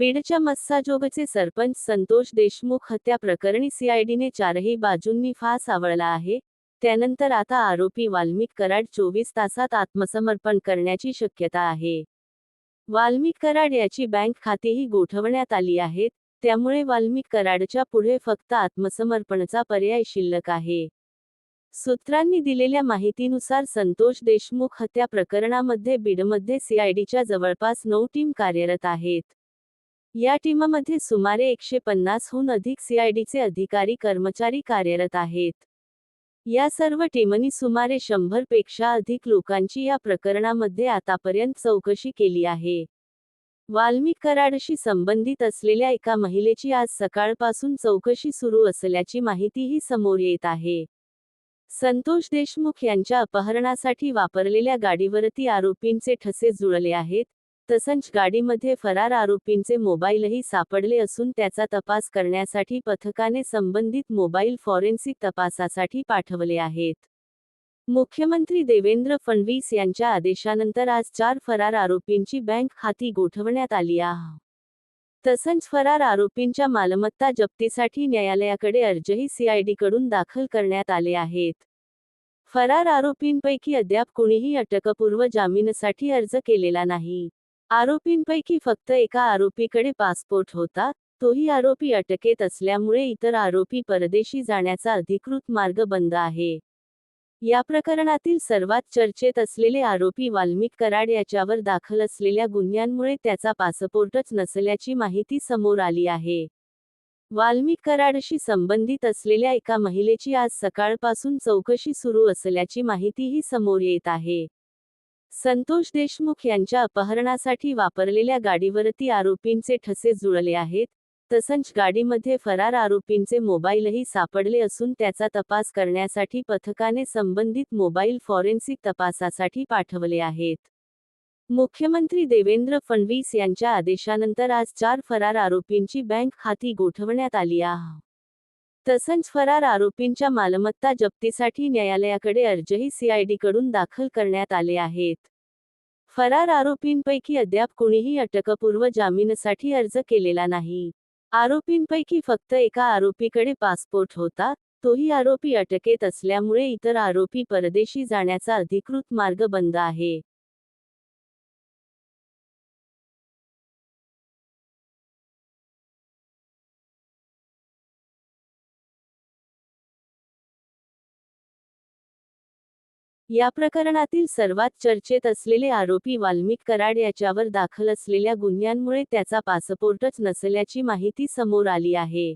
बीडच्या मस्साजोगचे सरपंच संतोष देशमुख हत्या प्रकरणी सीआयडीने चारही बाजूंनी फास आवळला आहे. त्यानंतर आता आरोपी वाल्मिक कराड 24 तासात आत्मसमर्पण करण्याची शक्यता आहे. वाल्मिक कराड याची बँक खातीही गोठवण्यात आली आहेत. त्यामुळे वाल्मिक कराडच्या पुढे फक्त आत्मसमर्पणचा पर्याय शिल्लक आहे. सूत्रांनी दिलेल्या माहितीनुसार संतोष देशमुख हत्या प्रकरणामध्ये बीडमध्ये सीआयडीच्या जवळपास 9 टीम कार्यरत आहेत. या टीममध्ये सुमारे 150 हून अधिक सीआयडीचे अधिकारी कर्मचारी कार्यरत आहेत. या सर्व टीमनी सुमारे 100 पेक्षा अधिक लोकांची या प्रकरणामध्ये आतापर्यंत चौकशी केली आहे. वाल्मिक कराडशी संबंधित असलेल्या एका महिलेची आज सकाळपासून चौकशी सुरू असल्याची माहितीही समोर येत आहे. संतोष देशमुख यांच्या अपहरणासाठी वापरलेल्या गाडीवरती आरोपींचे ठसे जुळले आहेत. तसंच गाडीमध्ये फरार आरोपींचे मोबाईलही सापडले असून त्याचा तपास करण्यासाठी पथकाने संबंधित मोबाईल फॉरेन्सिक तपासासाठी पाठवले आहेत. मुख्यमंत्री देवेंद्र फडणवीस यांच्या आदेशानंतर आज 4 फरार आरोपींची बँक खाती गोठवण्यात आली आहे. तसंच फरार आरोपींच्या मालमत्ता जप्तीसाठी न्यायालयाकडे अर्जही सीआयडीकडून दाखल करण्यात आले आहेत. फरार आरोपींपैकी अद्याप कोणीही अटकपूर्व जामीनसाठी अर्ज केलेला नाही. आरोपींपैकी फक्त एका आरोपीकडे पासपोर्ट होता. तोही आरोपी अटकेत असल्यामुळे इतर आरोपी परदेशी जाण्याचा अधिकृत मार्ग बंद आहे. या प्रकरणातील सर्वात चर्चेत असलेले आरोपी वाल्मिक कराड याच्यावर दाखल असलेल्या गुन्ह्यांमुळे त्याचा पासपोर्टच नसल्याची माहिती समोर आली आहे. वाल्मिक कराडशी संबंधित असलेल्या एका महिलेची आज सकाळपासून चौकशी सुरू असल्याची माहितीही समोर येत आहे. संतोष देशमुख यांच्या अपहरणासाठी वापरलेल्या गाडीवरती आरोपींचे ठसे जुळले आहेत. तसंच गाडीमध्ये फरार आरोपींचे मोबाईलही सापडले असून त्याचा तपास करण्यासाठी पथकाने संबंधित मोबाईल फॉरेन्सिक तपासासाठी पाठवले आहेत. मुख्यमंत्री देवेंद्र फडणवीस यांच्या आदेशानंतर आज 4 फरार आरोपींची बँक खाती गोठवण्यात आली आहे. तसंच फरार आरोपींच्या मालमत्ता जप्तीसाठी न्यायालयाकडे अर्जही सीआयडीकडून दाखल करण्यात आले आहेत. फरार आरोपींपैकी अद्याप कोणीही अटकपूर्व जामीनसाठी अर्ज केलेला नाही. आरोपींपैकी फक्त एका आरोपीकडे पासपोर्ट होता. तोही आरोपी अटकेत असल्यामुळे इतर आरोपी परदेशी जाण्याचा अधिकृत मार्ग बंद आहे. या प्रकरणातील सर्वात चर्चेत असलेले आरोपी वाल्मिक कराड याच्यावर दाखल असलेल्या गुन्ह्यांमुळे त्याचा पासपोर्टच नसल्याची माहिती समोर आली आहे.